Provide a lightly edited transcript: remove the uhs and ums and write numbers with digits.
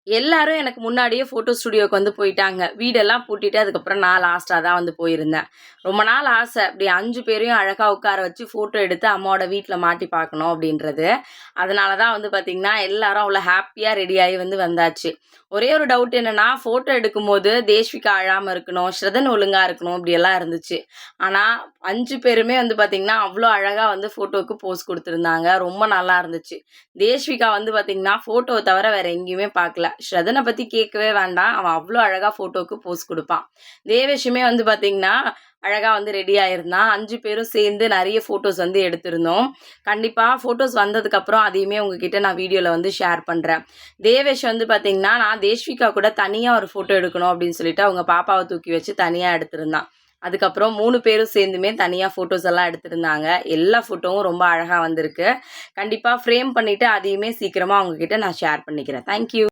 எல்லாரும் எனக்கு முன்னாடியே ஃபோட்டோ ஸ்டுடியோக்கு வந்து போயிட்டாங்க. வீடெல்லாம் பூட்டிட்டு அதுக்கப்புறம் நான் லாஸ்ட்டா தான் வந்து போயிருந்தேன். ரொம்ப நாள் ஆசை. இப்படி 5 பேரையும் அழகா உட்கார வச்சு ஃபோட்டோ எடுத்து அம்மாவோட வீட்ல மாட்டி பார்க்கணும் அப்படின்றது. அதனால தான் வந்து பார்த்தீங்கன்னா, எல்லாரும் அவ்வளோ ஹாப்பியா ரெடியாகி வந்து வந்தாச்சு. ஒரே ஒரு டவுட் என்னன்னா, ஃபோட்டோ எடுக்கும்போது தேஷ்விகா அழாம இருக்கணும், ஸ்ரதன் ஒழுங்கா இருக்கணும் இப்படியெல்லாம் இருந்துச்சு. ஆனா 5 பேருமே வந்து பார்த்தீங்கன்னா, அவ்வளோ அழகா வந்து ஃபோட்டோவுக்கு போஸ் குடுத்துருந்தாங்க. ரொம்ப நல்லா இருந்துச்சு. தேஷ்விகா வந்து பார்த்தீங்கன்னா, ஃபோட்டோவ தவிர வேற எங்கேயுமே பார்க்கல. ஸ்ரதன பத்தி கேட்கவே வேண்டாம். அவன் அவ்ளோ அழகா ஃபோட்டோக்கு போஸ் குடுப்பான். தேவேஷுமே வந்து பார்த்தீங்கன்னா, அழகா வந்து ரெடி ஆயிருந்தான். 5 பேரும் சேர்ந்து நெறைய ஃபோட்டோஸ் வந்து எடுத்திருந்தோம். கண்டிப்பா ஃபோட்டோஸ் வந்ததுக்கப்புறம் அதையுமே உங்ககிட்ட நான் வீடியோல வந்து ஷேர் பண்றேன். தேவேஷ் வந்து பார்த்தீங்கன்னா, நான் தேஷ்விகா கூட தனியா ஒரு ஃபோட்டோ எடுக்கணும் அப்படின்னு சொல்லிட்டு அவங்க பாப்பாவ தூக்கி வச்சு தனியா எடுத்திருந்தான். அதுக்கப்புறம் 3 பேரும் சேர்ந்துமே தனியா ஃபோட்டோஸ் எல்லாம் எடுத்திருந்தாங்க. எல்லா ஃபோட்டோவும் ரொம்ப அழகா வந்திருக்கு. கண்டிப்பா ஃப்ரேம் பண்ணிட்டு அதையுமே சீக்கிரமா உங்ககிட்ட நான் ஷேர் பண்ணிக்கிறேன். Thank you.